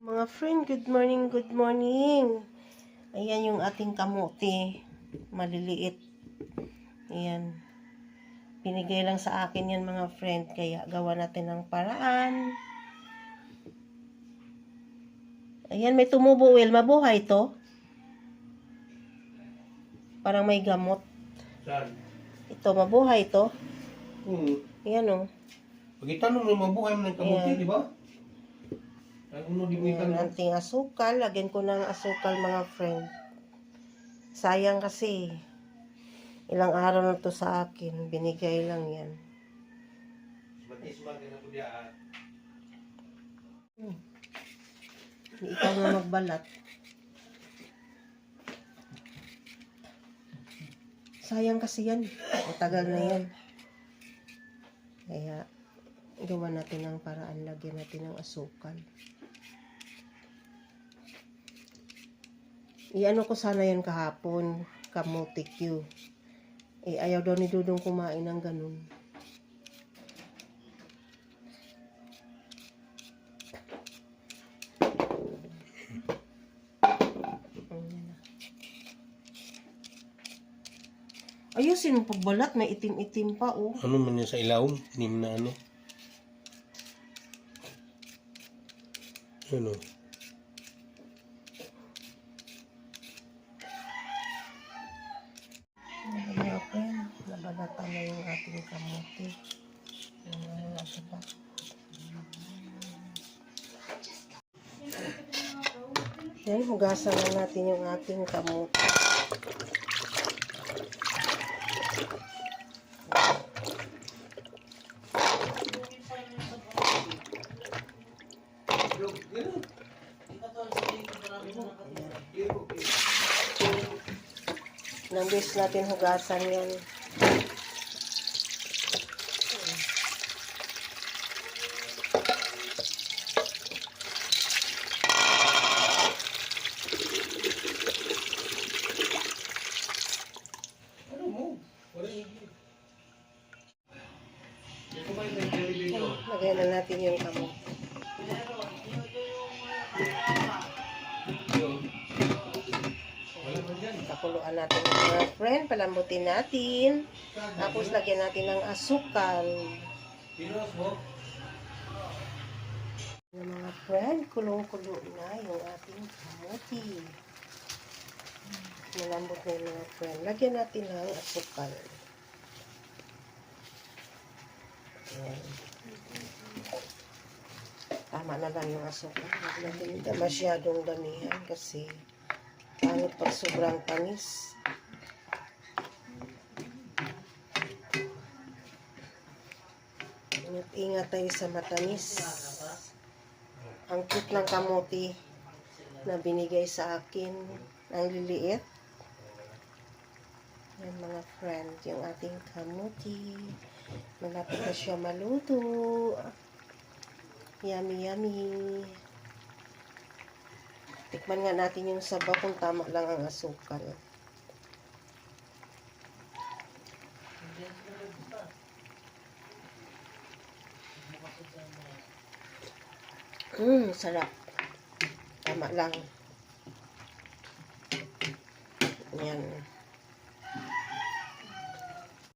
Mga friend, good morning, good morning. Ayan yung ating kamote. Maliliit. Ayan. Binigay lang sa akin yan mga friend. Kaya gawa natin ng paraan. Ayan, may tumubo, Will. Mabuhay to. Parang may gamot. Saan? Ito, mabuhay to. Ayan o. Pag-itanong mo, mabuhay mo ng kamuti, di ba? Ano di mo Ayan, itanong? anting asukal. Lagyan ko ng asukal mga friend. Sayang kasi. Ilang araw na to sa akin. Binigay lang yan. Batis-batis na po diyan. Hindi ikaw na magbalat. Sayang kasi yan. Matagal na yan. Kaya, gawa natin ng paraan. Lagyan natin ng asukal. Iano ko sana yan kahapon. Kamote Q. Ayaw daw ni Dudong kumain ng ganun. Ayusin mo pagbalat, may itim-itim pa, oh. Ano man yan sa ilawom? Hindi mo na ano? Ano? Mga friend, nabalatan na yung ating kamote. Yan, hugasan na natin yung ating kamote. Ilang beses natin hugasan yan. Lagyan na natin yung kamote. Pakuluan natin mga friend, palambutin natin. Tapos lagyan natin ng asukal. Mga friend, kulong-kulo na yung ating kamote. Malambot na yung mga friend. Lagyan natin ng asukal. Ayan. Tama na lang yung asukal. Hindi natin masyadong damihan kasi pangit pag sobrang tamis. Ingat tayo sa matamis. Ang cute ng kamote na binigay sa akin. Ang liliit. Yan mga friend, yung ating kamote. Malapit na siya maluto. Yummy, yummy. Tikman nga natin yung sabaw kung tama lang ang asukal. Sarap. Tama lang. Yan.